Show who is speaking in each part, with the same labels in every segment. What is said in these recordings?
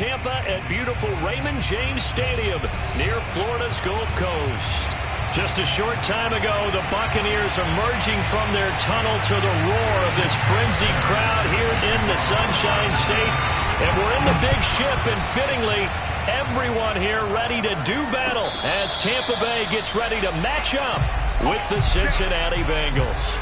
Speaker 1: Tampa at beautiful Raymond James Stadium near Florida's Gulf Coast. Just a short time ago, the Buccaneers emerging from their tunnel to the roar of this frenzied crowd here in the Sunshine State. And we're in the big ship, and fittingly, everyone here ready to do battle as Tampa Bay gets ready to match up with the Cincinnati Bengals.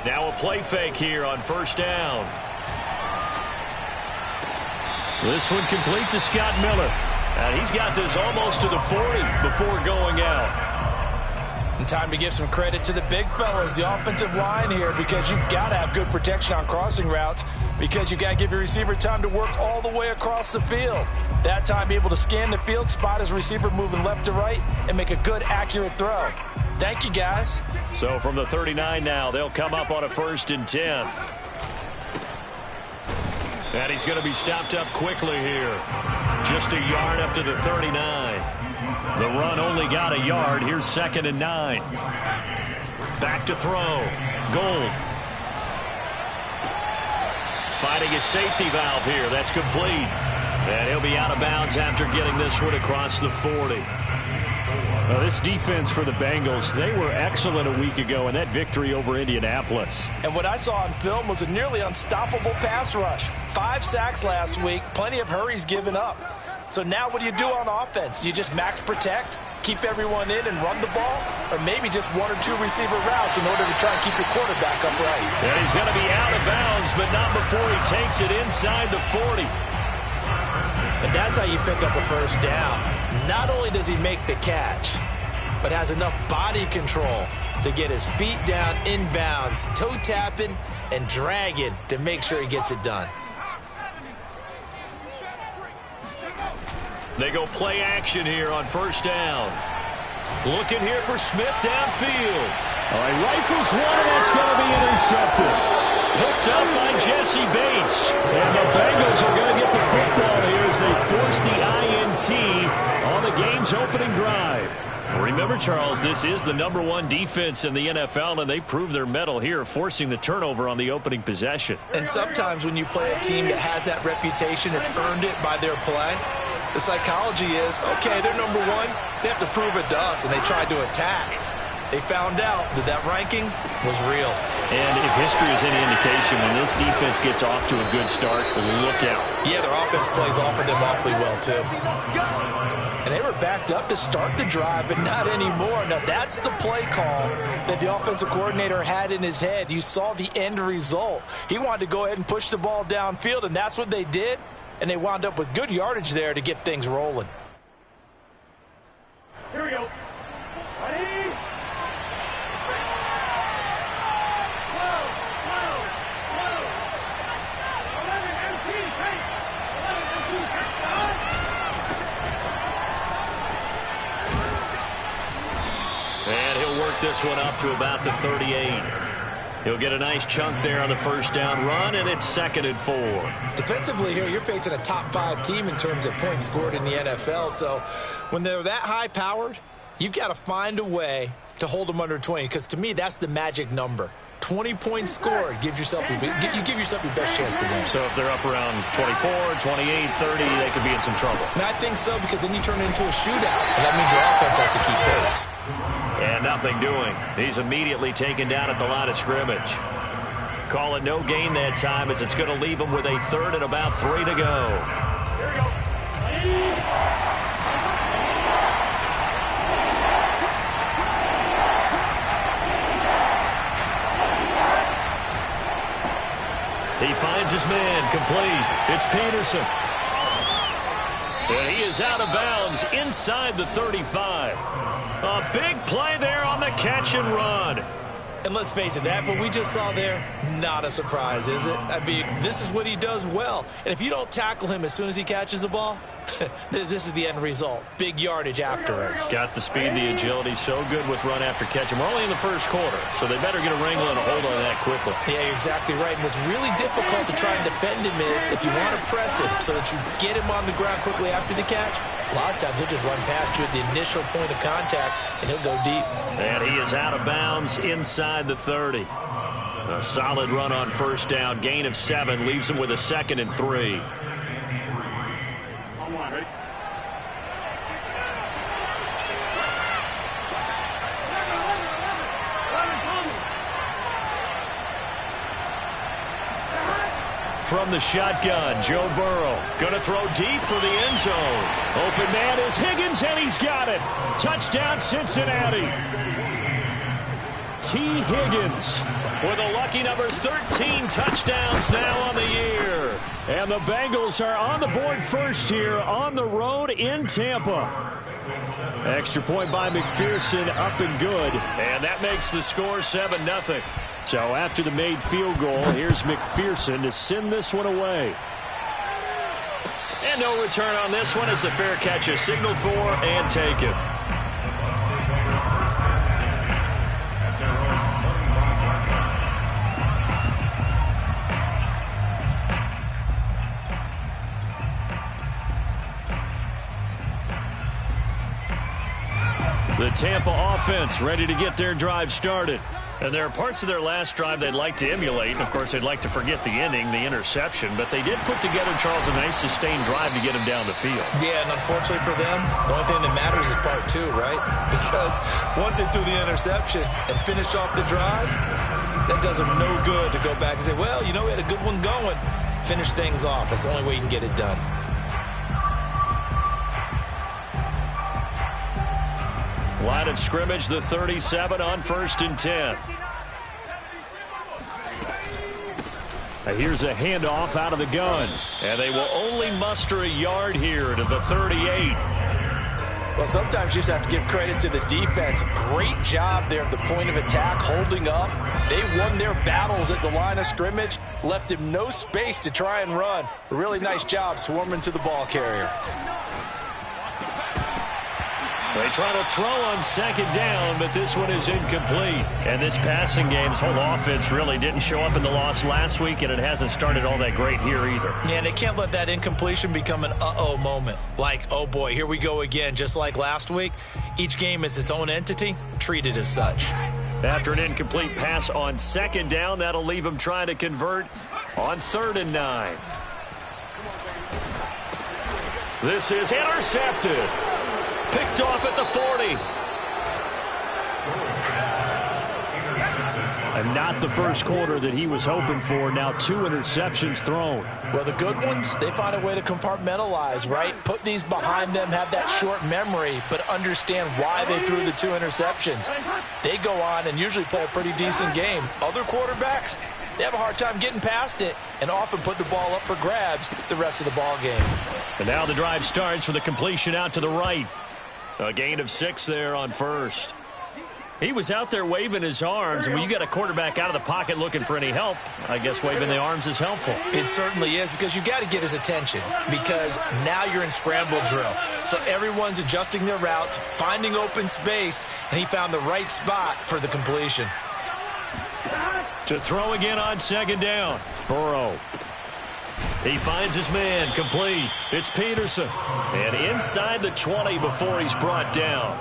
Speaker 1: Now a play fake here on first down. This one complete to Scott Miller. And he's got this almost to the 40 before going out.
Speaker 2: And time to give some credit to the big fellas, the offensive line here, because you've got to have good protection on crossing routes, because you've got to give your receiver time to work all the way across the field. That time, be able to scan the field, spot his receiver moving left to right, and make a good, accurate throw. Thank you, guys.
Speaker 1: So from the 39 now, they'll come up on a 1st and 10. And he's going to be stopped up quickly here. Just a yard up to the 39. The run only got a yard. Here's 2nd and 9. Back to throw. Gold. Fighting his safety valve here. That's complete. And he'll be out of bounds after getting this one across the 40.
Speaker 3: Well, this defense for the Bengals, they were excellent a week ago in that victory over Indianapolis.
Speaker 2: And what I saw on film was a nearly unstoppable pass rush. 5 sacks last week, plenty of hurries given up. So now what do you do on offense? You just max protect, keep everyone in and run the ball, or maybe just 1 or 2 receiver routes in order to try and keep your quarterback upright.
Speaker 1: And he's going to be out of bounds, but not before he takes it inside the 40.
Speaker 2: And that's how you pick up a first down. Not only does he make the catch, but has enough body control to get his feet down inbounds, toe tapping and dragging to make sure he gets it done.
Speaker 1: They go play action here on first down. Looking here for Smith downfield.
Speaker 3: All right, rifles one, and that's going to be intercepted.
Speaker 1: Hooked up by Jesse Bates. And the Bengals are going to get the football here as they force the INT on the game's opening drive. Remember, Charles, this is the #1 defense in the NFL, and they prove their mettle here, forcing the turnover on the opening possession.
Speaker 2: And sometimes when you play a team that has that reputation, it's earned it by their play. The psychology is, okay, they're #1. They have to prove it to us, and they tried to attack. They found out that that ranking was real.
Speaker 1: And if history is any indication, when this defense gets off to a good start, look out.
Speaker 2: Yeah, their offense plays off of them awfully well, too. And they were backed up to start the drive, but not anymore. Now, that's the play call that the offensive coordinator had in his head. You saw the end result. He wanted to go ahead and push the ball downfield, and that's what they did. And they wound up with good yardage there to get things rolling.
Speaker 4: Here we go. Ready?
Speaker 1: And he'll work this one up to about the 38. He'll get a nice chunk there on the first down run, and it's 2nd and 4.
Speaker 2: Defensively here, you're facing a top 5 team in terms of points scored in the NFL. So when they're that high-powered, you've got to find a way to hold them under 20, because to me, that's the magic number. 20 points scored, you give yourself your best chance to win.
Speaker 1: So if they're up around 24, 28, 30, they could be in some trouble.
Speaker 2: And I think so, because then you turn it into a shootout, and that means your offense has to keep pace.
Speaker 1: And nothing doing. He's immediately taken down at the line of scrimmage. Call it no gain that time, as it's going to leave him with a 3rd and about 3 to go.
Speaker 4: Here we go.
Speaker 1: He finds his man, complete. It's Peterson. And he is out of bounds inside the 35. A big play there on the catch and run.
Speaker 2: And let's face it, that what we just saw there, not a surprise, is it? I mean, this is what he does well. And if you don't tackle him as soon as he catches the ball, this is the end result. Big yardage afterwards.
Speaker 1: Got the speed, the agility, so good with run after catch. And we're only in the first quarter, so they better get a wrangle and a hold on that quickly.
Speaker 2: Yeah, you're exactly right. And what's really difficult to try and defend him is if you want to press him so that you get him on the ground quickly after the catch, a lot of times he'll just run past you at the initial point of contact, and he'll go deep.
Speaker 1: And he is out of bounds inside the 30. A solid run on first down. Gain of 7 leaves him with a 2nd and 3. From the shotgun, Joe Burrow going to throw deep for the end zone. Open man is Higgins, and he's got it. Touchdown, Cincinnati. T. Higgins with a lucky number 13 touchdowns now on the year. And the Bengals are on the board first here on the road in Tampa. Extra point by McPherson, up and good. And that makes the score 7-0. So after the made field goal, here's McPherson to send this one away. And no return on this one as the fair catch is signaled for and taken. The Tampa offense ready to get their drive started. And there are parts of their last drive they'd like to emulate. And, of course, they'd like to forget the ending, the interception. But they did put together, Charles, a nice sustained drive to get him down the field.
Speaker 2: Yeah, and unfortunately for them, the only thing that matters is part 2, right? Because once they threw the interception and finished off the drive, that does them no good to go back and say, well, you know, we had a good one going. Finish things off. That's the only way you can get it done.
Speaker 1: Line of scrimmage, the 37 on 1st and 10. Here's a handoff out of the gun. And they will only muster a yard here to the 38.
Speaker 2: Well, sometimes you just have to give credit to the defense. Great job there at the point of attack, holding up. They won their battles at the line of scrimmage, left him no space to try and run. A really nice job swarming to the ball carrier.
Speaker 1: They try to throw on 2nd down, but this one is incomplete. And this passing game's whole offense really didn't show up in the loss last week, and it hasn't started all that great here either.
Speaker 2: Yeah, and they can't let that incompletion become an uh-oh moment. Like, oh boy, here we go again, just like last week. Each game is its own entity, treated as such.
Speaker 1: After an incomplete pass on 2nd down, that'll leave them trying to convert on 3rd and 9. This is intercepted. Picked off at the 40. And not the first quarter that he was hoping for. Now 2 interceptions thrown.
Speaker 2: Well, the good ones, they find a way to compartmentalize, right? Put these behind them, have that short memory, but understand why they threw the 2 interceptions. They go on and usually play a pretty decent game. Other quarterbacks, they have a hard time getting past it and often put the ball up for grabs the rest of the ball game.
Speaker 1: And now the drive starts with a completion out to the right. A gain of 6 there on 1st. He was out there waving his arms, and when you got a quarterback out of the pocket looking for any help, I guess waving the arms is helpful.
Speaker 2: It certainly is, because you got to get his attention, because now you're in scramble drill. So everyone's adjusting their routes, finding open space, and he found the right spot for the completion.
Speaker 1: To throw again on 2nd down. Burrow. He finds his man, complete. It's Peterson. And inside the 20 before he's brought down.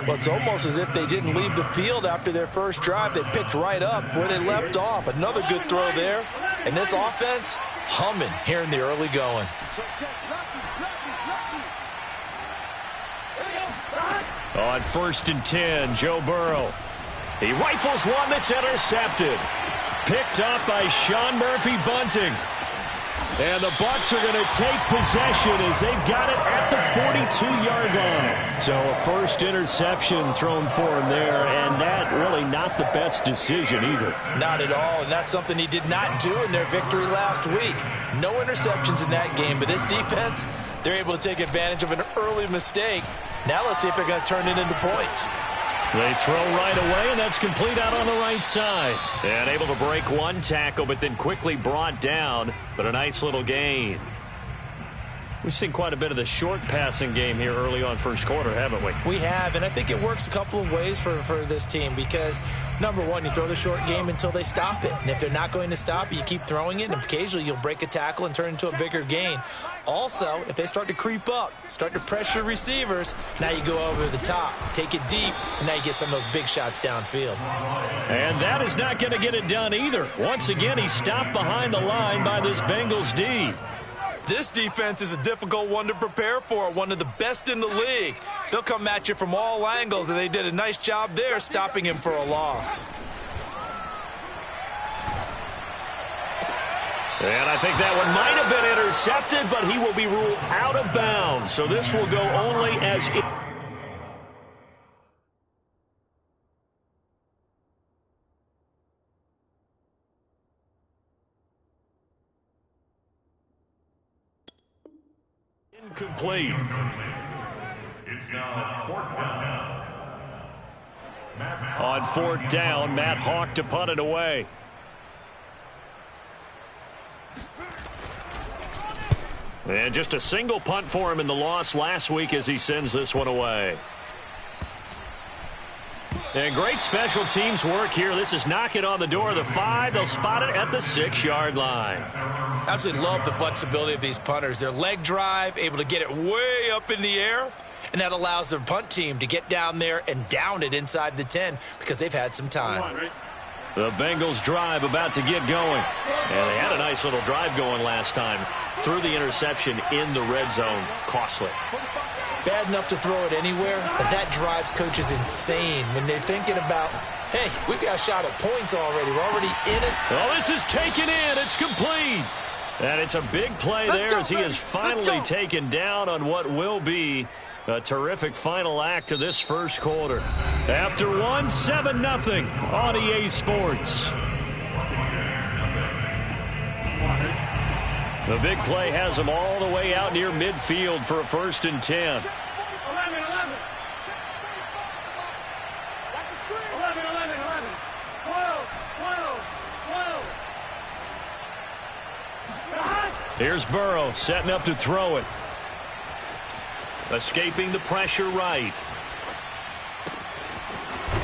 Speaker 2: Well, it's almost as if they didn't leave the field after their first drive. They picked right up where they left off. Another good throw there. And this offense, humming here in the early going.
Speaker 1: On 1st and 10, Joe Burrow. He rifles one that's intercepted. Picked up by Sean Murphy-Bunting. And the Bucs are going to take possession as they've got it at the 42-yard line. So a first interception thrown for him there, and that really not the best decision either.
Speaker 2: Not at all, and that's something he did not do in their victory last week. No interceptions in that game, but this defense, they're able to take advantage of an early mistake. Now let's see if they're going to turn it into points.
Speaker 1: They throw right away, and that's complete out on the right side. And able to break one tackle, but then quickly brought down. But a nice little gain. We've seen quite a bit of the short passing game here early on first quarter, haven't we?
Speaker 2: We have, and I think it works a couple of ways for this team because, number one, you throw the short game until they stop it. And if they're not going to stop it, you keep throwing it, and occasionally you'll break a tackle and turn into a bigger gain. Also, if they start to creep up, start to pressure receivers, now you go over the top, take it deep, and now you get some of those big shots downfield.
Speaker 1: And that is not going to get it done either. Once again, he's stopped behind the line by this Bengals D.
Speaker 2: This defense is a difficult one to prepare for, one of the best in the league. They'll come at you from all angles, and they did a nice job there stopping him for a loss.
Speaker 1: And I think that one might have been intercepted, but he will be ruled out of bounds. So this will go only as incomplete.
Speaker 4: It's now fourth down.
Speaker 1: On fourth down, Matt Hawk to punt it away. And just a single punt for him in the loss last week as he sends this one away. And great special teams work here. This is knocking on the door of the 5. They'll spot it at the 6-yard line.
Speaker 2: Absolutely love the flexibility of these punters. Their leg drive, able to get it way up in the air, and that allows their punt team to get down there and down it inside the 10 because they've had some time.
Speaker 1: The Bengals drive about to get going. And they had a nice little drive going last time. Threw the interception in the red zone. Costly.
Speaker 2: Bad enough to throw it anywhere, but that drives coaches insane when they're thinking about, hey, we've got a shot at points already. We're already in it.
Speaker 1: Oh, this is taken in. It's complete. And it's a big play there as he is finally taken down on what will be a terrific final act of this first quarter. After one, 7-0 on EA Sports. The big play has them all the way out near midfield for a 1st and 10.
Speaker 4: 11. 12.
Speaker 1: Here's Burrow setting up to throw it. Escaping the pressure right.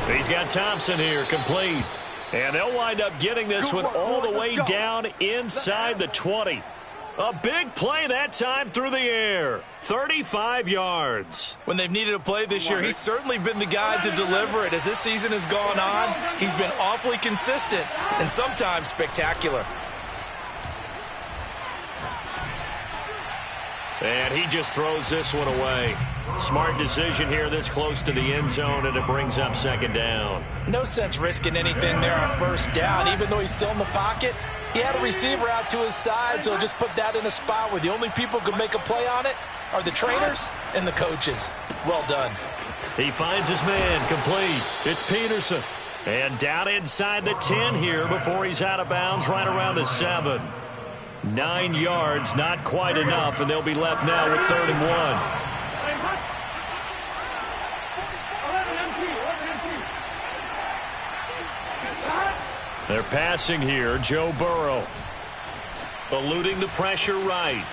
Speaker 1: He's got Thompson here, complete. And they'll wind up getting this one all the way down inside the 20. A big play that time through the air. 35 yards.
Speaker 2: When they've needed a play this year, he's certainly been the guy to deliver it. As this season has gone on, he's been awfully consistent and sometimes spectacular.
Speaker 1: And he just throws this one away. Smart decision here this close to the end zone, and it brings up 2nd down.
Speaker 2: No sense risking anything there on 1st down. Even though he's still in the pocket, he had a receiver out to his side, so just put that in a spot where the only people who can make a play on it are the trainers and the coaches. Well done.
Speaker 1: He finds his man, complete. It's Peterson. And down inside the 10 here before he's out of bounds right around the 7. 9 yards, not quite enough, and they'll be left now with 3rd and 1. They're passing here. Joe Burrow. Eluding the pressure right.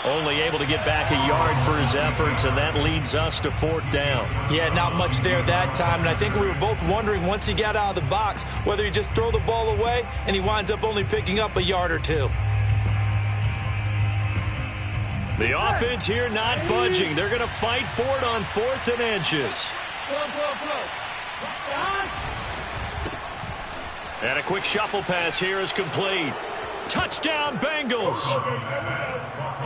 Speaker 1: Only able to get back a yard for his efforts, and that leads us to 4th down.
Speaker 2: Yeah, not much there that time, and I think we were both wondering once he got out of the box whether he just throw the ball away, and he winds up only picking up a yard or 2.
Speaker 1: The offense here not budging. They're going to fight for it on 4th and inches. And a quick shuffle pass here is complete. Touchdown, Bengals.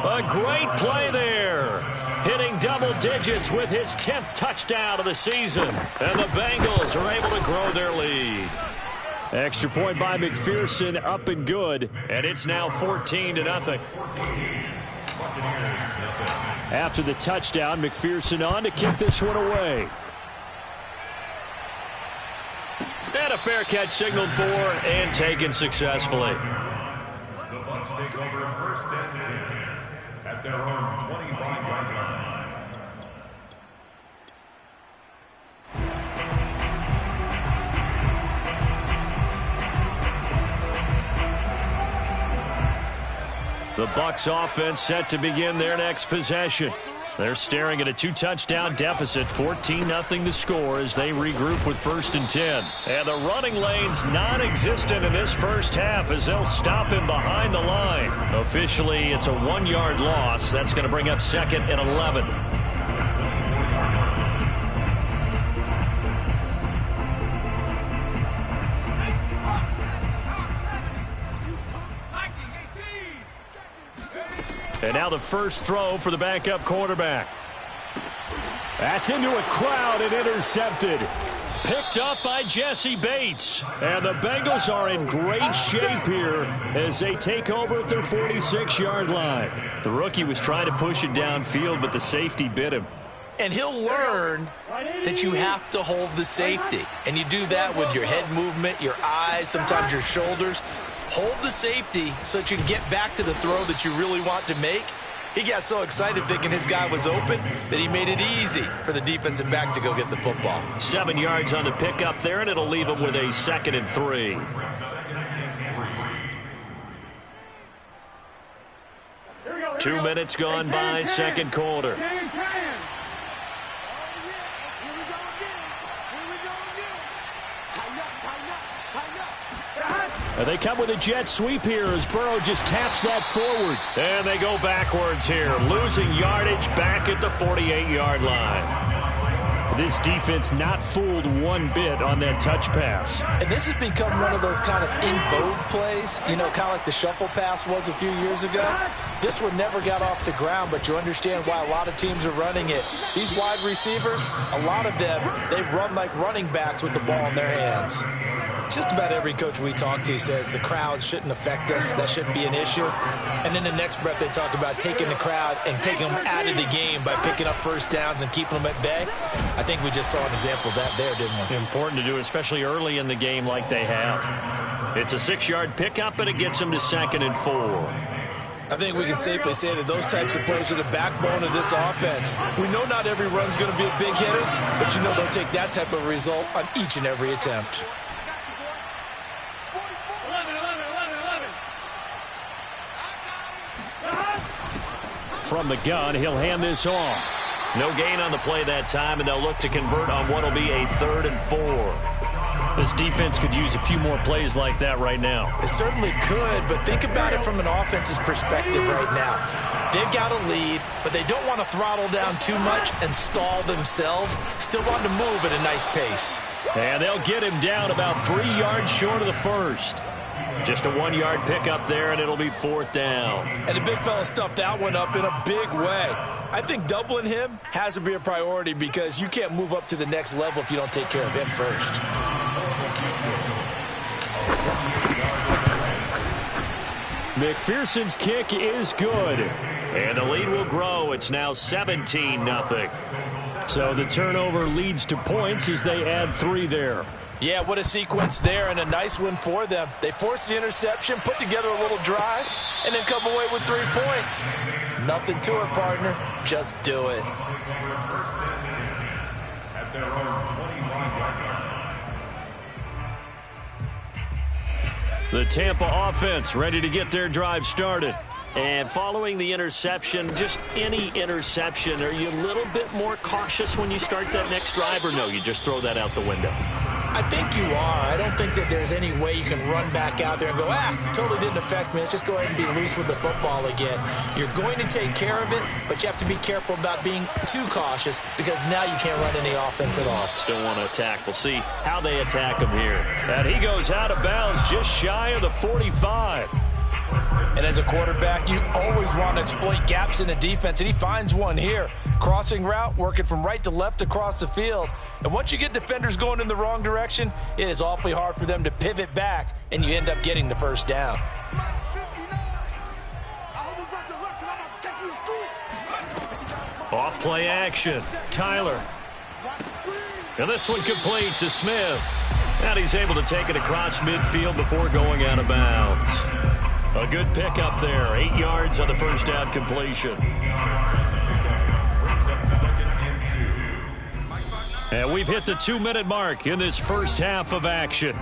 Speaker 1: A great play there. Hitting double digits with his 10th touchdown of the season. And the Bengals are able to grow their lead. Extra point by McPherson, up and good. And it's now 14-0. After the touchdown, McPherson on to kick this one away. And a fair catch signaled for and taken successfully.
Speaker 4: The Bucs take over 1st and 10 at their own 25-yard line.
Speaker 1: The Bucs offense set to begin their next possession. They're staring at a 2-touchdown deficit, 14-0 to score as they regroup with 1st and 10. And the running lane's non-existent in this first half as they'll stop him behind the line. Officially, it's a 1-yard loss. That's going to bring up 2nd and 11. And now the first throw for the backup quarterback. That's into a crowd and intercepted. Picked up by Jesse Bates. And the Bengals are in great shape here as they take over at their 46-yard line. The rookie was trying to push it downfield, but the safety bit him.
Speaker 2: And he'll learn that you have to hold the safety. And you do that with your head movement, your eyes, sometimes your shoulders. Hold the safety so that you can get back to the throw that you really want to make. He got so excited thinking his guy was open that he made it easy for the defensive back to go get the football.
Speaker 1: 7 yards on the pickup there, and it'll leave him with a 2nd and 3. Two minutes gone by, second quarter. And they come with a jet sweep here as Burrow just taps that forward. And they go backwards here, losing yardage back at the 48-yard line. This defense not fooled one bit on that touch pass.
Speaker 2: And this has become one of those kind of in vogue plays, you know, kind of like the shuffle pass was a few years ago. This one never got off the ground, but you understand why a lot of teams are running it. These wide receivers, a lot of them, they run like running backs with the ball in their hands.
Speaker 5: Just about every coach we talk to says the crowd shouldn't affect us. That shouldn't be an issue. And in the next breath, they talk about taking the crowd and taking them out of the game by picking up first downs and keeping them at bay. I think we just saw an example of that there, didn't we?
Speaker 1: Important to do, especially early in the game like they have. It's a 6-yard pickup, and it gets them to 2nd and 4.
Speaker 5: I think we can safely say that those types of plays are the backbone of this offense. We know not every run's going to be a big hitter, but you know they'll take that type of result on each and every attempt.
Speaker 1: From the gun, he'll hand this off. No gain on the play that time, and they'll look to convert on what will be a 3rd and 4. This defense could use a few more plays like that right now.
Speaker 5: It certainly could, but think about it from an offense's perspective right now. They've got a lead, but they don't want to throttle down too much and stall themselves. Still want to move at a nice pace.
Speaker 1: And they'll get him down about 3 yards short of the first. Just a 1-yard pickup there, and it'll be 4th down.
Speaker 5: And the big fella stuffed that one up in a big way. I think doubling him has to be a priority because you can't move up to the next level if you don't take care of him first.
Speaker 1: McPherson's kick is good. And the lead will grow. It's now 17-0. So the turnover leads to points as they add 3 there.
Speaker 2: Yeah, what a sequence there, and a nice one for them. They force the interception, put together a little drive, and then come away with 3 points. Nothing to it, partner. Just do it.
Speaker 4: At their own 25-yard line.
Speaker 1: The Tampa offense ready to get their drive started. And following the interception, just any interception, are you a little bit more cautious when you start that next drive, or no, you just throw that out the window?
Speaker 5: I think you are. I don't think that there's any way you can run back out there and go, totally didn't affect me. Let's just go ahead and be loose with the football again. You're going to take care of it, but you have to be careful about being too cautious because now you can't run any offense at all.
Speaker 1: Still want to attack. We'll see how they attack him here. And he goes out of bounds just shy of the 45.
Speaker 2: And as a quarterback, you always want to exploit gaps in the defense, and he finds one here. Crossing route, working from right to left across the field. And once you get defenders going in the wrong direction, it is awfully hard for them to pivot back, and you end up getting the first down.
Speaker 1: Off play action. Tyler. And this one complete to Smith. And he's able to take it across midfield before going out of bounds. A good pickup there. 8 yards on the first down completion. And we've hit the 2-minute mark in this first half of action.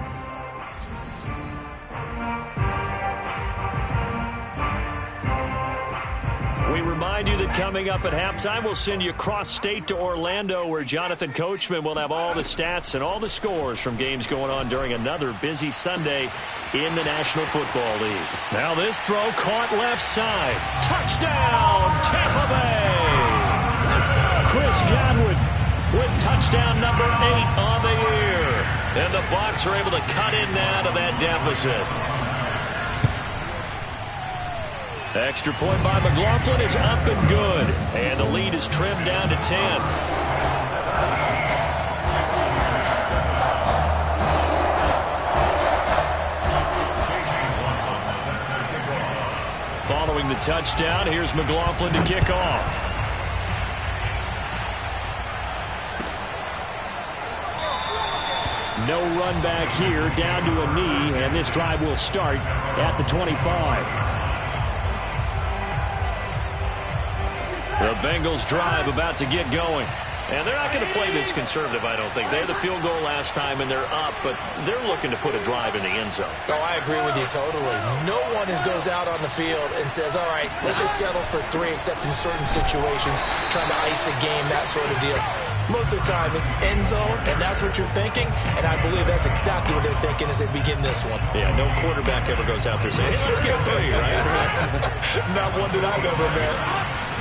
Speaker 1: remind you that coming up at halftime, we'll send you cross-state to Orlando, where Jonathan Coachman will have all the stats and all the scores from games going on during another busy Sunday in the National Football League. Now this throw caught left side. Touchdown, Tampa Bay! Chris Godwin with touchdown number 8 on the year. And the Bucs are able to cut in now to that deficit. Extra point by McLaughlin is up and good. And the lead is trimmed down to 10. Following the touchdown, here's McLaughlin to kick off. No run back here, down to a knee, and this drive will start at the 25. The Bengals drive about to get going. And they're not going to play this conservative, I don't think. They had the field goal last time, and they're up, but they're looking to put a drive in the end zone.
Speaker 5: Oh, I agree with you totally. No one goes out on the field and says, all right, let's just settle for 3, except in certain situations, trying to ice a game, that sort of deal. Most of the time, it's end zone, and that's what you're thinking, and I believe that's exactly what they're thinking as they begin this one.
Speaker 1: Yeah, no quarterback ever goes out there saying, hey, let's get 3, right?
Speaker 5: Not one that I've ever met.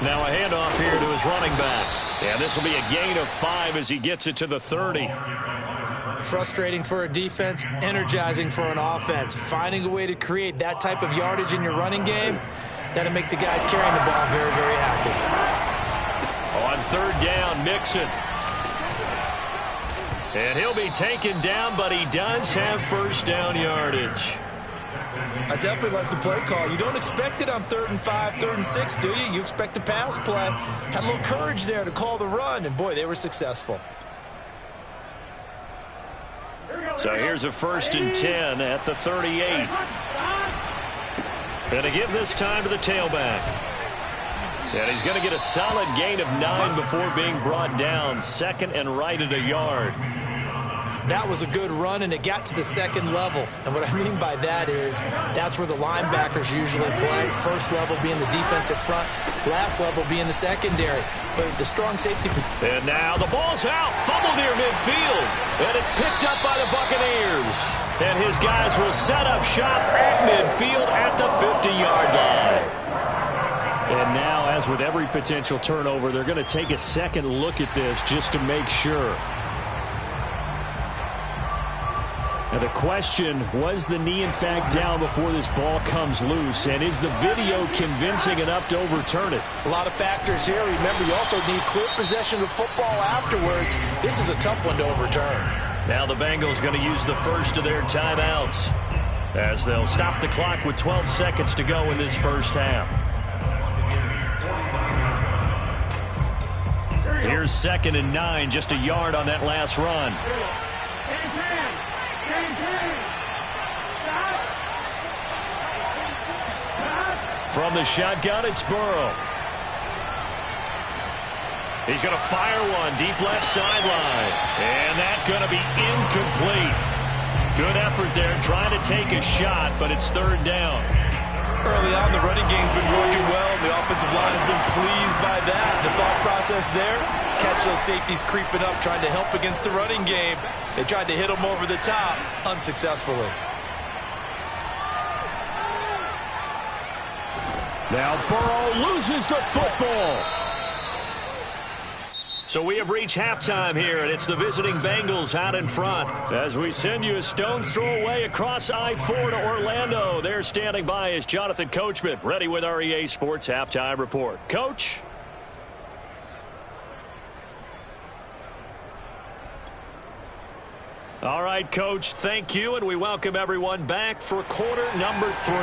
Speaker 1: Now a handoff here to his running back. And this will be a gain of 5 as he gets it to the 30.
Speaker 5: Frustrating for a defense, energizing for an offense. Finding a way to create that type of yardage in your running game, that'll make the guys carrying the ball very, very happy.
Speaker 1: On 3rd down, Mixon. And he'll be taken down, but he does have first down yardage.
Speaker 5: I definitely like the play call. You don't expect it on 3rd and 5, 3rd and 6, do you? You expect a pass play. Had a little courage there to call the run, and boy, they were successful.
Speaker 1: So here's a 1st and 10 at the 38. And again this time to the tailback. And he's going to get a solid gain of 9 before being brought down. 2nd and right at a yard.
Speaker 5: That was a good run, and it got to the 2nd level. And what I mean by that is that's where the linebackers usually play. First level being the defensive front, last level being the secondary. But the strong safety position.
Speaker 1: And now the ball's out, fumbled near midfield. And it's picked up by the Buccaneers. And his guys will set up shop at midfield at the 50-yard line. And now, as with every potential turnover, they're going to take a second look at this just to make sure. Now the question, was the knee in fact down before this ball comes loose? And is the video convincing enough to overturn it?
Speaker 5: A lot of factors here. Remember, you also need clear possession of football afterwards. This is a tough one to overturn.
Speaker 1: Now the Bengals going to use the first of their timeouts as they'll stop the clock with 12 seconds to go in this first half. Here's 2nd and 9, just a yard on that last run. From the shotgun, it's Burrow. He's going to fire one deep left sideline. And that's going to be incomplete. Good effort there trying to take a shot, but it's 3rd down.
Speaker 2: Early on, the running game's been working well, and the offensive line has been pleased by that. The thought process there, catch those safeties creeping up, trying to help against the running game. They tried to hit them over the top, unsuccessfully.
Speaker 3: Now Burrow loses the football.
Speaker 1: So we have reached halftime here, and it's the visiting Bengals out in front. As we send you a stone's throw away across I-4 to Orlando. There standing by is Jonathan Coachman, ready with our EA Sports Halftime Report. Coach? All right, Coach, thank you, and we welcome everyone back for quarter number 3.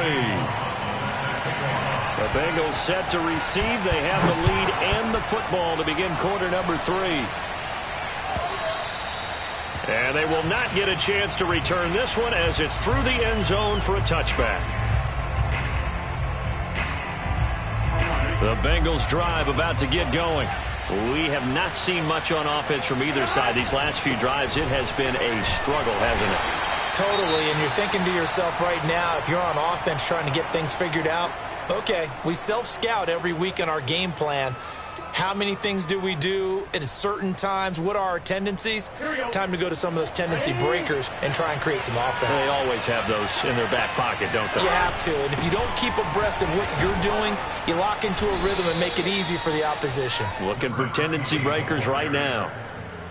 Speaker 1: The Bengals set to receive. They have the lead and the football to begin quarter number 3. And they will not get a chance to return this one as it's through the end zone for a touchback. The Bengals drive about to get going. We have not seen much on offense from either side. These last few drives, it has been a struggle, hasn't it?
Speaker 5: Totally, and you're thinking to yourself right now, if you're on offense trying to get things figured out, Okay, we self-scout every week in our game plan. How many things do we do at certain times? What are our tendencies? Time to go to some of those tendency breakers and try and create some offense.
Speaker 3: They always have those in their back pocket, don't they?
Speaker 5: You have to, and if you don't keep abreast of what you're doing, you lock into a rhythm and make it easy for the opposition.
Speaker 3: Looking for tendency breakers right now.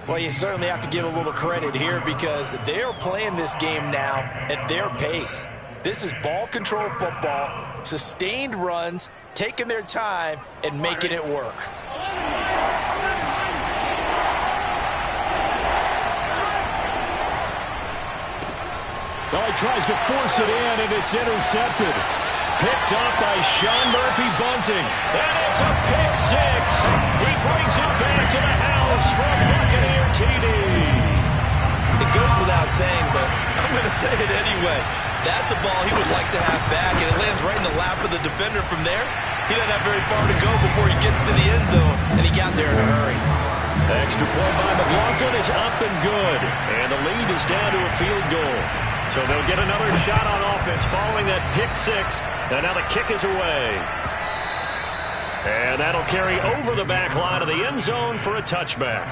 Speaker 5: Well, you certainly have to give a little credit here because they're playing this game now at their pace. This is ball control football, sustained runs, taking their time and making it work.
Speaker 3: Well, he tries to force it in, and it's intercepted. Picked up by Sean Murphy-Bunting.
Speaker 1: And it's a pick six. He brings it back to the house for a Buccaneer TD.
Speaker 2: It goes without saying, but I'm going to say it anyway. That's a ball he would like to have back, and it lands right in the lap of the defender from there. He doesn't have very far to go before he gets to the end zone, and he got there in a hurry.
Speaker 1: Extra point by McLaughlin is up and good. And the lead is down to a field goal. So they'll get another shot on offense following that pick six. And now the kick is away. And that'll carry over the back line of the end zone for a touchback.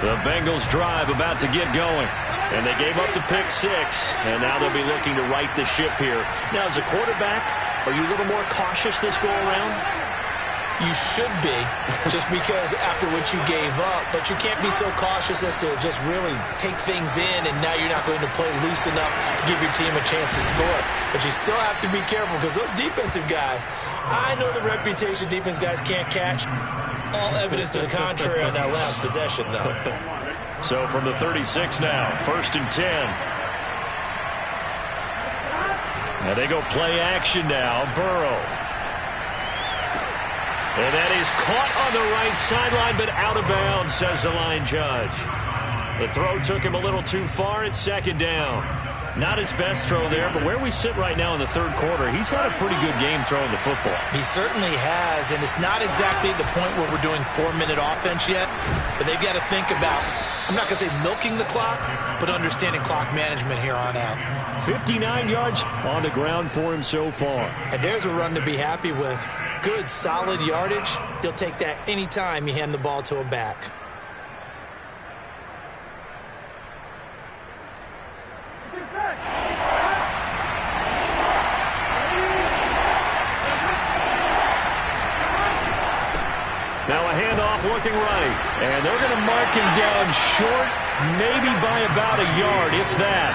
Speaker 1: The Bengals drive about to get going. And they gave up the pick six. And now they'll be looking to right the ship here. Now, as a quarterback, are you a little more cautious this go around?
Speaker 5: You should be, just because after what you gave up, but you can't be so cautious as to just really take things in, and now you're not going to play loose enough to give your team a chance to score. But you still have to be careful because those defensive guys, I know the reputation defense guys can't catch. All evidence to the contrary on that last possession, though.
Speaker 1: So from the 36 now, 1st and 10. Now they go play action now, Burrow. And that is caught on the right sideline, but out of bounds, says the line judge. The throw took him a little too far. It's 2nd down. Not his best throw there, but where we sit right now in the 3rd quarter, he's had a pretty good game throwing the football.
Speaker 5: He certainly has, and it's not exactly the point where we're doing 4-minute offense yet, but they've got to think about, I'm not going to say milking the clock, but understanding clock management here on out.
Speaker 3: 59 yards on the ground for him so far.
Speaker 5: And there's a run to be happy with. Good, solid yardage. He'll take that anytime you hand the ball to a back.
Speaker 1: Now a handoff looking right. And they're going to mark him down short, maybe by about a yard, if that.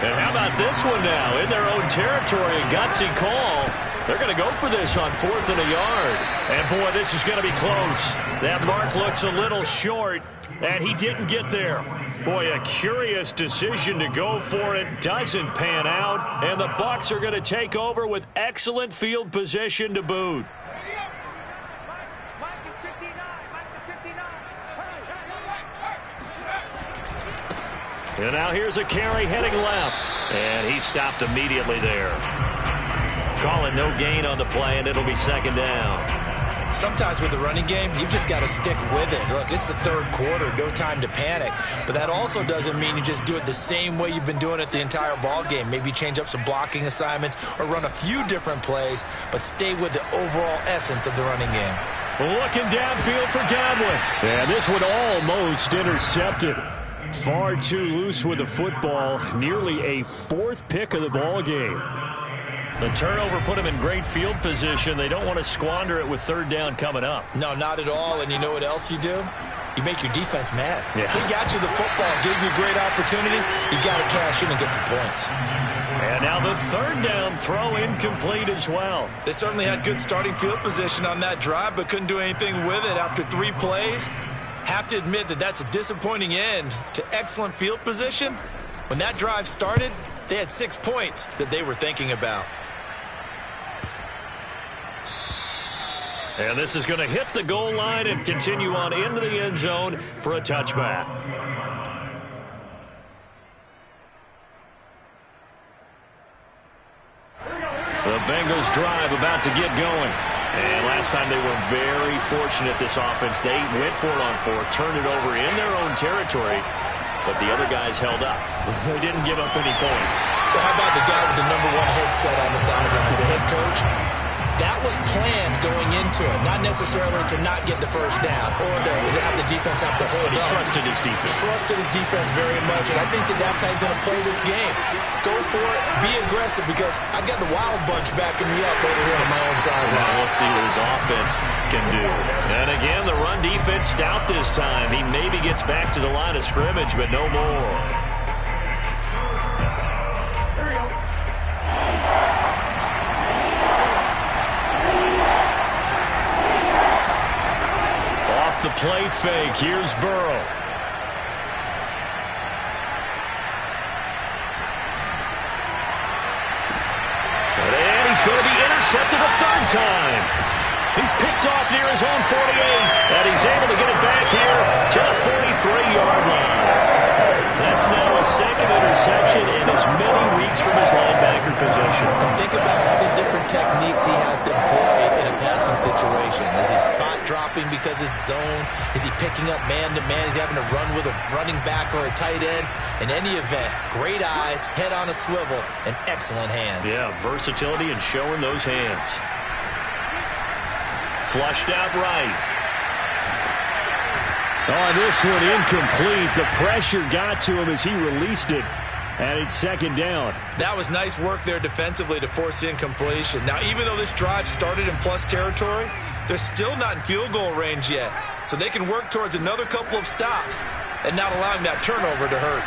Speaker 1: And how about this one now? In their own territory, a gutsy call. They're going to go for this on 4th and a yard. And, boy, this is going to be close. That mark looks a little short, and he didn't get there. Boy, a curious decision to go for it. Doesn't pan out, and the Bucs are going to take over with excellent field position to boot. And now here's a carry heading left. And he stopped immediately there. Call it no gain on the play, and it'll be 2nd down.
Speaker 5: Sometimes with the running game, you've just got to stick with it. Look, it's the 3rd quarter, no time to panic. But that also doesn't mean you just do it the same way you've been doing it the entire ball game. Maybe change up some blocking assignments or run a few different plays, but stay with the overall essence of the running game.
Speaker 1: Looking downfield for Godwin.
Speaker 3: And this one almost intercepted. Far too loose with the football. Nearly a 4th pick of the ball game.
Speaker 1: The turnover put him in great field position. They don't want to squander it with 3rd down coming up.
Speaker 5: No, not at all. And you know what else you do? You make your defense mad.
Speaker 1: Yeah.
Speaker 5: He got you the football, gave you a great opportunity. You got to cash in and get some points.
Speaker 1: And now the 3rd down throw incomplete as well.
Speaker 2: They certainly had good starting field position on that drive, but couldn't do anything with it after 3 plays. Have to admit that that's a disappointing end to excellent field position. When that drive started, they had 6 points that they were thinking about.
Speaker 1: And this is going to hit the goal line and continue on into the end zone for a touchback. The Bengals drive about to get going. And last time they were very fortunate, this offense. They went for it on 4th, turned it over in their own territory. but the other guys held up. They didn't give up any points.
Speaker 5: So how about the guy with the #1 headset on the sideline as a head coach? That was planned going into it, not necessarily to not get the first down or to have the defense have to hold
Speaker 1: But he
Speaker 5: up.
Speaker 1: trusted his defense.
Speaker 5: Trusted his defense very much, and I think that's how he's going to play this game. Go for it, be aggressive, because I've got the wild bunch backing me up over here on my own sideline.
Speaker 1: We'll see what his offense can do. And again, the run defense stout this time. He maybe gets back to the line of scrimmage, but no more. The play fake. Here's Burrow. And he's going to be intercepted a third time. He's picked off near his own 48, and he's able to get it back here to the 43-yard line. That's now his second interception in as many weeks from his linebacker position.
Speaker 5: Think about all the different techniques he has to employ in a passing situation. Is he spot dropping because it's zone? Is he picking up man-to-man? Is he having to run with a running back or a tight end? In any event, great eyes, head on a swivel, and excellent hands.
Speaker 1: Yeah, versatility and showing those hands. Flushed out right.
Speaker 3: Oh, this one incomplete. The pressure got to him as he released it, and it's second down.
Speaker 5: That was nice work there defensively to force the incompletion. Now, even though this drive started in plus territory, they're still not in field goal range yet. So they can work towards another couple of stops and not allowing that turnover to hurt.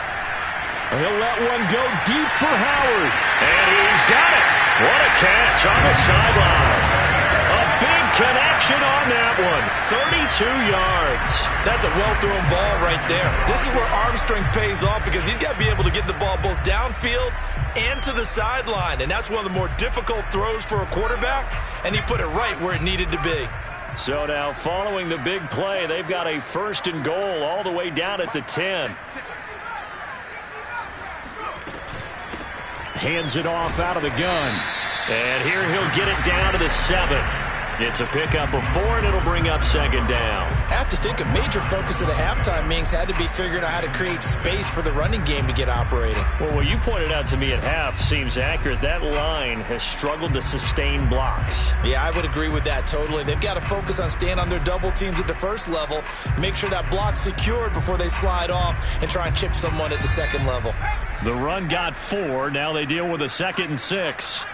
Speaker 3: He'll let one go deep for Howard.
Speaker 1: And he's got it. What a catch on the sideline. A big connection on that one. 32 yards.
Speaker 5: That's a well-thrown ball right there. This is where arm strength pays off because he's got to be able to get the ball both downfield and to the sideline. And that's one of the more difficult throws for a quarterback. And he put it right where it needed to be.
Speaker 3: So now following the big play, they've got a 1st and goal all the way down at the 10. Hands it off out of the gun.
Speaker 1: And here he'll get it down to the 7. It's a pickup of 4, and it'll bring up second down.
Speaker 5: I have to think a major focus of the halftime meetings had to be figuring out how to create space for the running game to get operating.
Speaker 1: Well, what you pointed out to me at half seems accurate. That line has struggled to sustain blocks.
Speaker 5: Yeah, I would agree with that totally. They've got to focus on staying on their double teams at the first level, make sure that block's secured before they slide off and try and chip someone at the second level.
Speaker 1: The run got 4. Now they deal with a 2nd and 6.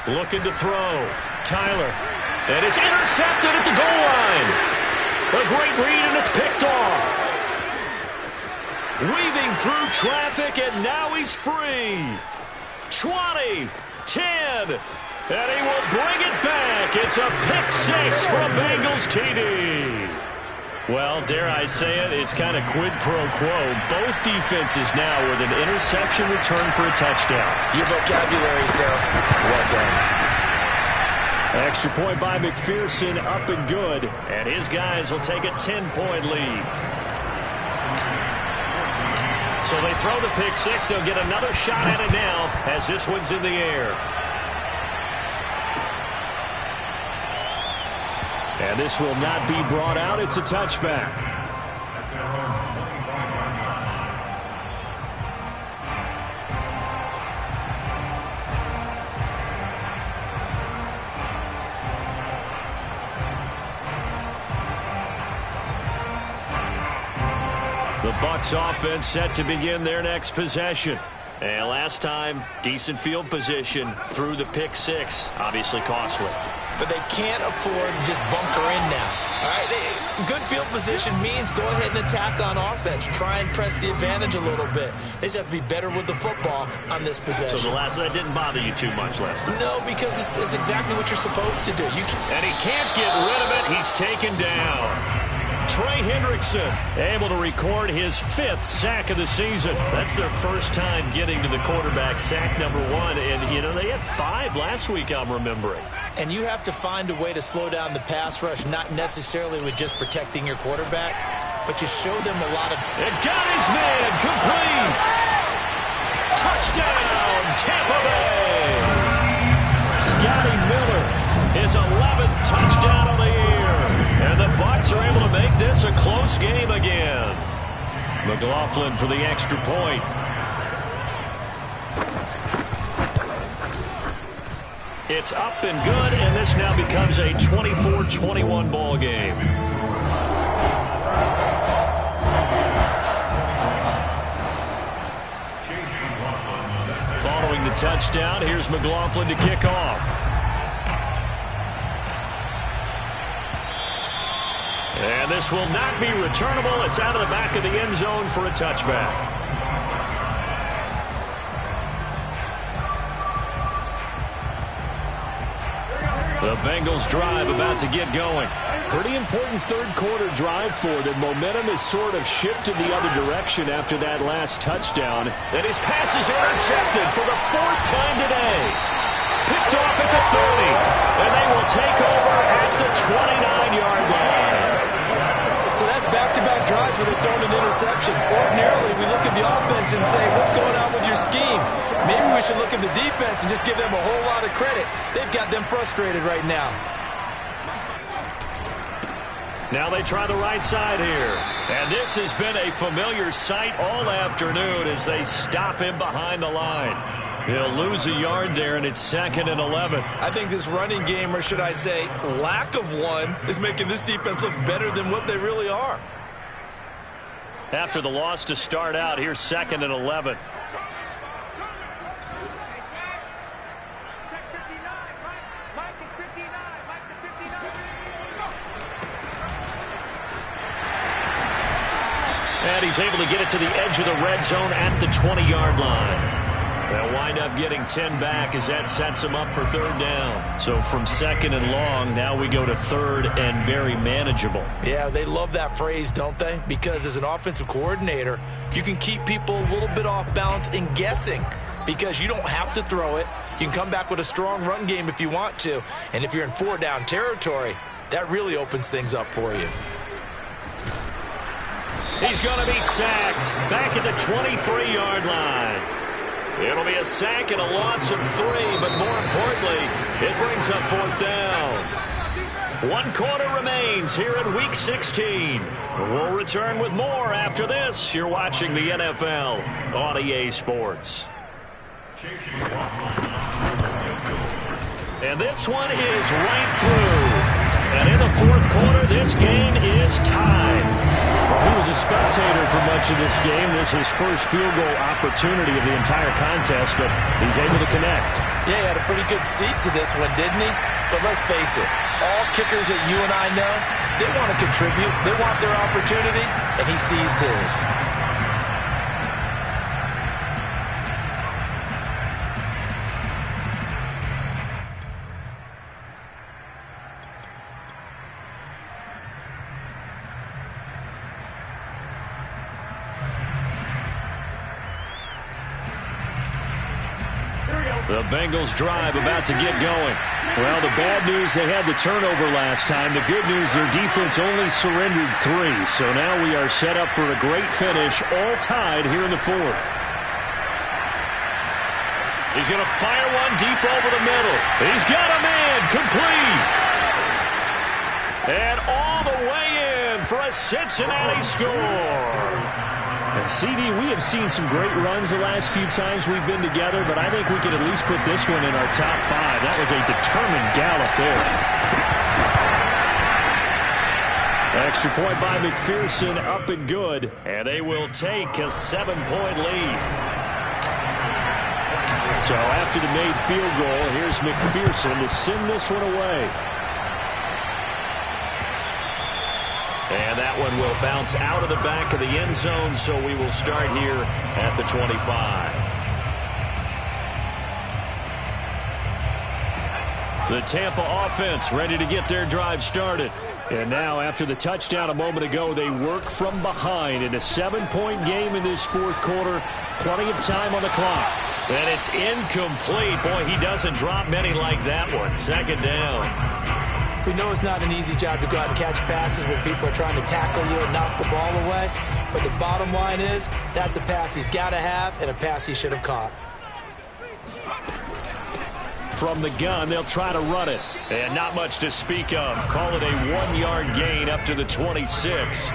Speaker 1: Looking to throw. Tyler. And it's intercepted at the goal line. A great read, and it's picked off. Weaving through traffic, and now he's free. 20, 10, and he will bring it back. It's a pick 6 from Bengals TD. Well, dare I say it, it's kind of quid pro quo. Both defenses now with an interception return for a touchdown.
Speaker 5: Your vocabulary, sir. Well done.
Speaker 3: Extra point by McPherson, up and good.
Speaker 1: And his guys will take a 10-point lead. So they throw the pick 6. They'll get another shot at it now as this one's in the air.
Speaker 3: And this will not be brought out. It's a touchback.
Speaker 1: The Bucs offense set to begin their next possession. And last time, decent field position through the pick 6. Obviously costly.
Speaker 5: But they can't afford to just bunker in now. All right, good field position means go ahead and attack on offense. Try and press the advantage a little bit. They just have to be better with the football on this possession.
Speaker 1: So that didn't bother you too much last time?
Speaker 5: No, because it's exactly what you're supposed to do.
Speaker 1: And he can't get rid of it. He's taken down. Trey Hendrickson able to record his 5th sack of the season. That's their first time getting to the quarterback, sack number 1. And, you know, they had 5 last week, I'm remembering.
Speaker 5: And you have to find a way to slow down the pass rush, not necessarily with just protecting your quarterback, but you show them a lot of...
Speaker 1: It got his man, complete. Touchdown, Tampa Bay. Scotty Miller, his 11th touchdown of the year. And the Bucs are able to make this a close close game again. McLaughlin for the extra point. It's up and good, and this now becomes a 24-21 ball game. Following the touchdown, here's McLaughlin to kick off. And this will not be returnable. It's out of the back of the end zone for a touchback. The Bengals drive about to get going.
Speaker 3: Pretty important third quarter drive for them. Momentum has sort of shifted the other direction after that last touchdown.
Speaker 1: And his pass is intercepted for the fourth time today. Picked off at the 30. And they will take over at the 29-yard line.
Speaker 5: So that's back-to-back drives where they've thrown an interception. Ordinarily, we look at the offense and say, what's going on with your scheme? Maybe we should look at the defense and just give them a whole lot of credit. They've got them frustrated right now.
Speaker 1: Now they try the right side here. And this has been a familiar sight all afternoon as they stop him behind the line. He'll lose a yard there, and it's 2nd and 11.
Speaker 2: I think this running game, or should I say lack of one, is making this defense look better than what they really are.
Speaker 1: After the loss to start out, here's 2nd and 11. And he's able to get it to the edge of the red zone at the 20-yard line. They'll wind up getting 10 back as that sets him up for 3rd down. So from 2nd and long, now we go to 3rd and very manageable.
Speaker 2: Yeah, they love that phrase, don't they? Because as an offensive coordinator, you can keep people a little bit off balance and guessing because you don't have to throw it. You can come back with a strong run game if you want to. And if you're in 4-down territory, that really opens things up for you.
Speaker 1: He's going to be sacked back at the 23-yard line. It'll be a sack and a loss of 3, but more importantly, it brings up 4th down. 1 quarter remains here in Week 16. We'll return with more after this. You're watching the NFL on EA Sports. And this one is right through. And in the 4th quarter, this game is tied.
Speaker 3: He was a spectator for much of this game. This is his first field goal opportunity of the entire contest, but he's able to connect.
Speaker 2: Yeah, he had a pretty good seat to this one, didn't he? But let's face it, all kickers that you and I know, they want to contribute. They want their opportunity, and he seized his.
Speaker 1: The Bengals drive about to get going.
Speaker 3: Well, the bad news, they had the turnover last time. The good news, their defense only surrendered 3. So now we are set up for a great finish, all tied here in the 4th.
Speaker 1: He's going to fire one deep over the middle. He's got a man complete. And all the way in for a Cincinnati score.
Speaker 3: And CD, we have seen some great runs the last few times we've been together, but I think we could at least put this one in our top 5. That was a determined gallop there. Extra point by McPherson, up and good.
Speaker 1: And they will take a 7-point lead.
Speaker 3: So after the made field goal, here's McPherson to send this one away.
Speaker 1: And that one will bounce out of the back of the end zone, so we will start here at the 25. The Tampa offense ready to get their drive started.
Speaker 3: And now, after the touchdown a moment ago, they work from behind in a 7-point game in this 4th quarter. Plenty of time on the clock.
Speaker 1: And it's incomplete. Boy, he doesn't drop many like that one. 2nd down.
Speaker 5: We know it's not an easy job to go out and catch passes when people are trying to tackle you and knock the ball away. But the bottom line is, that's a pass he's got to have and a pass he should have caught.
Speaker 3: From the gun, they'll try to run it.
Speaker 1: And not much to speak of. Call it a 1-yard gain up to the 26.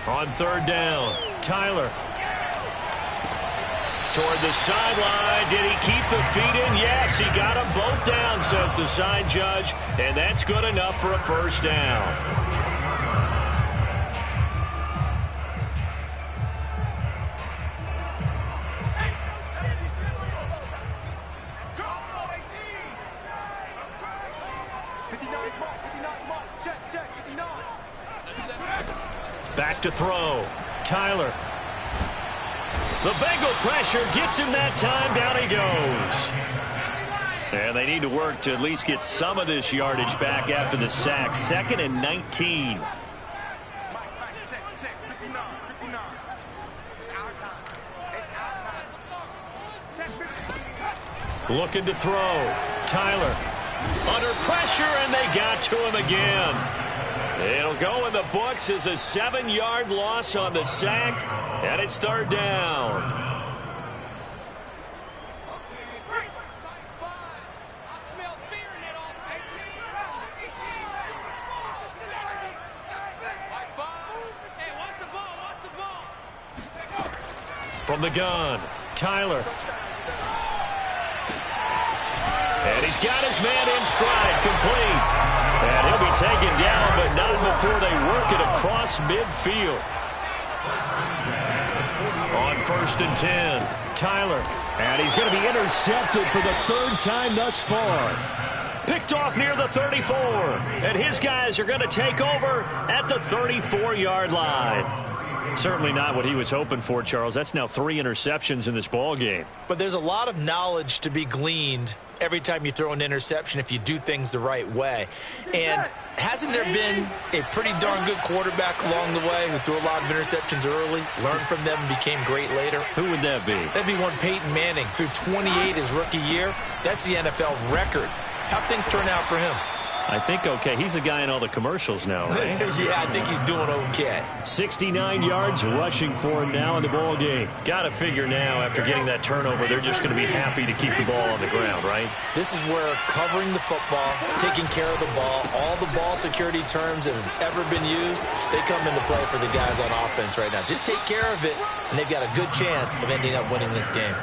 Speaker 1: On third down, Tyler. Toward the sideline. Did he keep the feet in? Yes, he got them both down, says the side judge. And that's good enough for a first down. Back to throw. Tyler. The Bengal pressure gets him that time. Down he goes. And they need to work to at least get some of this yardage back after the sack. 2nd and 19. Looking to throw. Tyler. Under pressure, and they got to him again. It'll go in the books as a 7-yard loss on the sack, and it's third down. From the gun, Tyler. And he's got his man in stride, complete. And he'll be taken down, but not before they work it across midfield. On 1st and 10, Tyler. And he's going to be intercepted for the 3rd time thus far. Picked off near the 34. And his guys are going to take over at the 34-yard line. Certainly not what he was hoping for, Charles. That's now 3 interceptions in this ball game.
Speaker 5: But there's a lot of knowledge to be gleaned every time you throw an interception if you do things the right way. And hasn't there been a pretty darn good quarterback along the way who threw a lot of interceptions early, learned from them, and became great later?
Speaker 1: Who would that be?
Speaker 5: That'd be one Peyton Manning. Threw 28 his rookie year. That's the NFL record. How'd things turn out for him?
Speaker 1: I think okay. He's the guy in all the commercials now, right?
Speaker 5: Yeah, I think he's doing okay.
Speaker 1: 69 yards rushing for him now in the ball game. Got to figure now after getting that turnover, they're just going to be happy to keep the ball on the ground, right?
Speaker 5: This is where covering the football, taking care of the ball, all the ball security terms that have ever been used, they come into play for the guys on offense right now. Just take care of it, and they've got a good chance of ending up winning this game.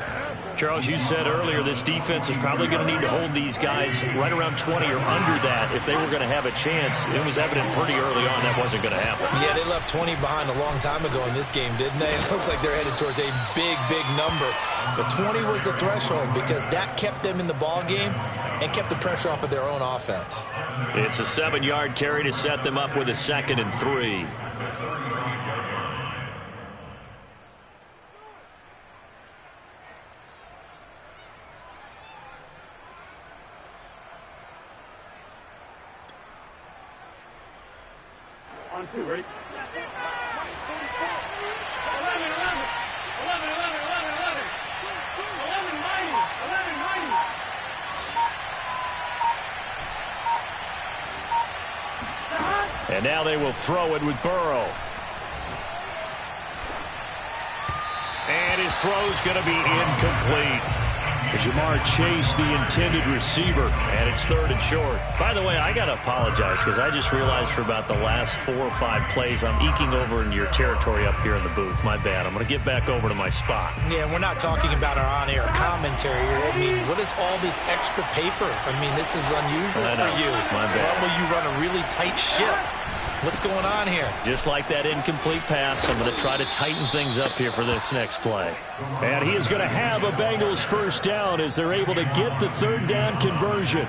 Speaker 1: Charles, you said earlier this defense is probably going to need to hold these guys right around 20 or under that if they were going to have a chance. It was evident pretty early on that wasn't going to happen.
Speaker 5: Yeah, they left 20 behind a long time ago in this game, didn't they? It looks like they're headed towards a big, big number. But 20 was the threshold because that kept them in the ball game and kept the pressure off of their own offense.
Speaker 1: It's a 7-yard carry to set them up with a 2nd and 3.
Speaker 6: On 2, right? 11, 11. 11, 11. 11, 11. 11, 11, 11. 11, 90. And
Speaker 1: now they will throw it with Burrow. And his throw's going to be incomplete. Jamar Chase, the intended receiver, and it's 3rd and short. By the way, I got to apologize because I just realized for about the last 4 or 5 plays I'm eking over into your territory up here in the booth. My bad. I'm going to get back over to my spot.
Speaker 5: Yeah, we're not talking about our on-air commentary here. I mean, what is all this extra paper? I mean, this is unusual for you.
Speaker 1: My bad.
Speaker 5: Normally you run a really tight ship. What's going on here?
Speaker 1: Just like that incomplete pass, I'm going to try to tighten things up here for this next play. And he is going to have a Bengals first down as they're able to get the 3rd down conversion.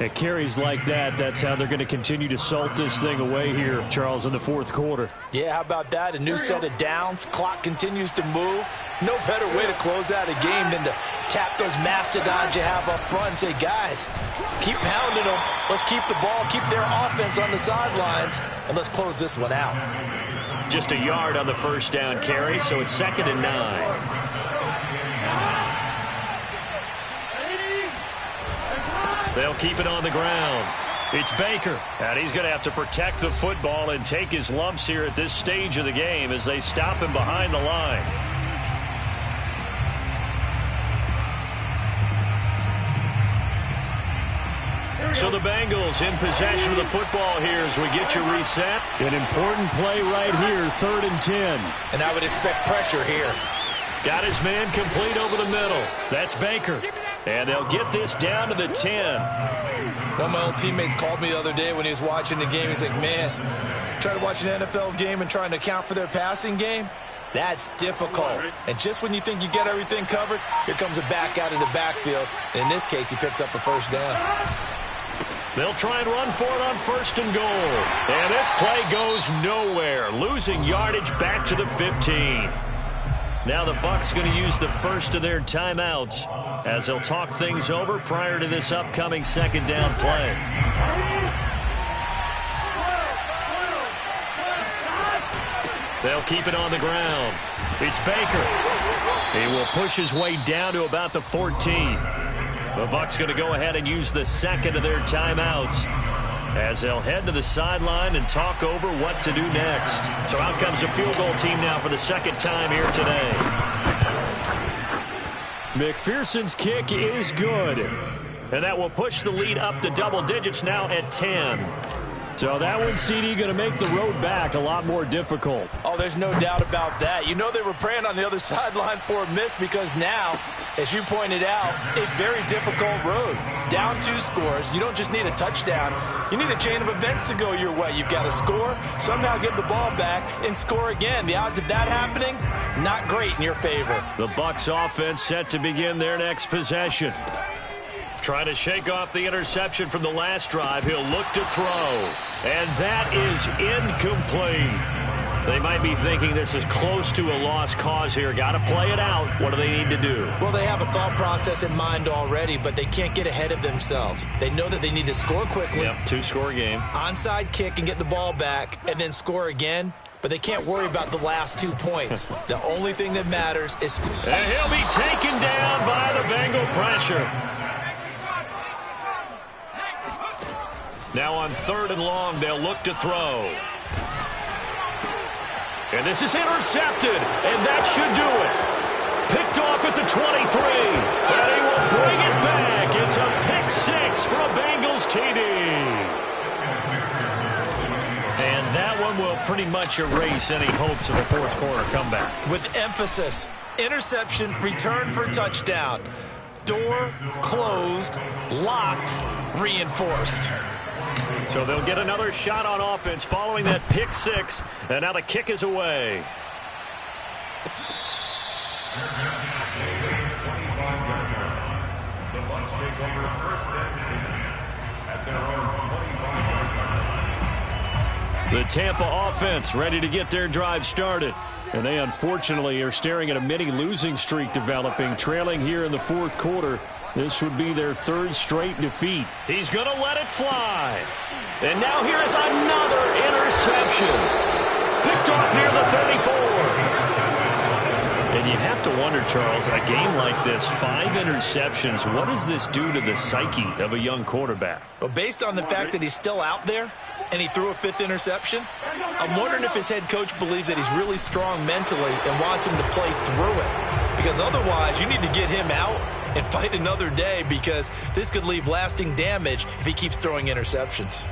Speaker 1: At carries like that, that's how they're going to continue to salt this thing away here, Charles, in the 4th quarter.
Speaker 5: Yeah, how about that? A new set of downs. Clock continues to move. No better way to close out a game than to tap those mastodons you have up front and say, guys, keep pounding them. Let's keep the ball, keep their offense on the sidelines, and let's close this one out.
Speaker 1: Just a yard on the first down carry, so it's 2nd and 9. They'll keep it on the ground. It's Baker, and he's going to have to protect the football and take his lumps here at this stage of the game as they stop him behind the line. So the Bengals in possession of the football here as we get you reset.
Speaker 3: An important play right here, 3rd and 10.
Speaker 5: And I would expect pressure here.
Speaker 1: Got his man complete over the middle. That's Baker. And they'll get this down to the 10.
Speaker 5: One of my old teammates called me the other day when he was watching the game. He's like, man, trying to watch an NFL game and trying to account for their passing game, that's difficult. And just when you think you get everything covered, here comes a back out of the backfield. And in this case, he picks up a first down.
Speaker 1: They'll try and run for it on 1st and goal. And this play goes nowhere, losing yardage back to the 15. Now the Bucs going to use the first of their timeouts as they'll talk things over prior to this upcoming 2nd down play. They'll keep it on the ground. It's Baker. He will push his way down to about the 14. The Bucs going to go ahead and use the 2nd of their timeouts as they'll head to the sideline and talk over what to do next. So out comes a field goal team now for the 2nd time here today. McPherson's kick is good. And that will push the lead up to double digits now at 10. So that one, CD, going to make the road back a lot more difficult.
Speaker 5: Oh, there's no doubt about that. You know they were praying on the other sideline for a miss because now, as you pointed out, a very difficult road. Down 2 scores. You don't just need a touchdown. You need a chain of events to go your way. You've got to score, somehow get the ball back, and score again. The odds of that happening, not great in your favor.
Speaker 1: The Bucs offense set to begin their next possession. Trying to shake off the interception from the last drive. He'll look to throw. And that is incomplete. They might be thinking this is close to a lost cause here. Got to play it out. What do they need to do?
Speaker 5: Well, they have a thought process in mind already, but they can't get ahead of themselves. They know that they need to score quickly.
Speaker 1: Yep, 2-score game.
Speaker 5: Onside kick and get the ball back and then score again. But they can't worry about the last 2 points. The only thing that matters is score.
Speaker 1: And he'll be taken down by the Bengal pressure. Now on 3rd and long, they'll look to throw. And this is intercepted, and that should do it. Picked off at the 23, and he will bring it back. It's a pick 6 for a Bengals TD. And that one will pretty much erase any hopes of a 4th quarter comeback.
Speaker 5: With emphasis, interception, return for touchdown. Door closed, locked, reinforced.
Speaker 1: So they'll get another shot on offense following that pick 6, and now the kick is away.
Speaker 4: The Bucs take over 1st and 10 at their own 25-yard line.
Speaker 1: The Tampa offense ready to get their drive started. And they unfortunately are staring at a mini losing streak developing, trailing here in the 4th quarter. This would be their 3rd straight defeat. He's going to let it fly. And now here is another interception. Picked off near the 34. And you have to wonder, Charles, a game like this, 5 interceptions, what does this do to the psyche of a young quarterback?
Speaker 5: Well, based on the fact that he's still out there and he threw a 5th interception, I'm wondering if his head coach believes that he's really strong mentally and wants him to play through it. Because otherwise, you need to get him out and fight another day, because this could leave lasting damage if he keeps throwing interceptions.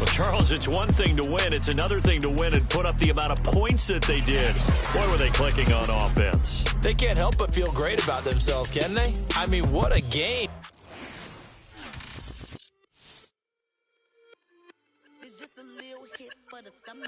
Speaker 1: Charles, it's one thing to win. It's another thing to win and put up the amount of points that they did. Boy, were they clicking on offense.
Speaker 5: They can't help but feel great about themselves, can they? I mean, what a game.
Speaker 7: It's just a little hit for the summer.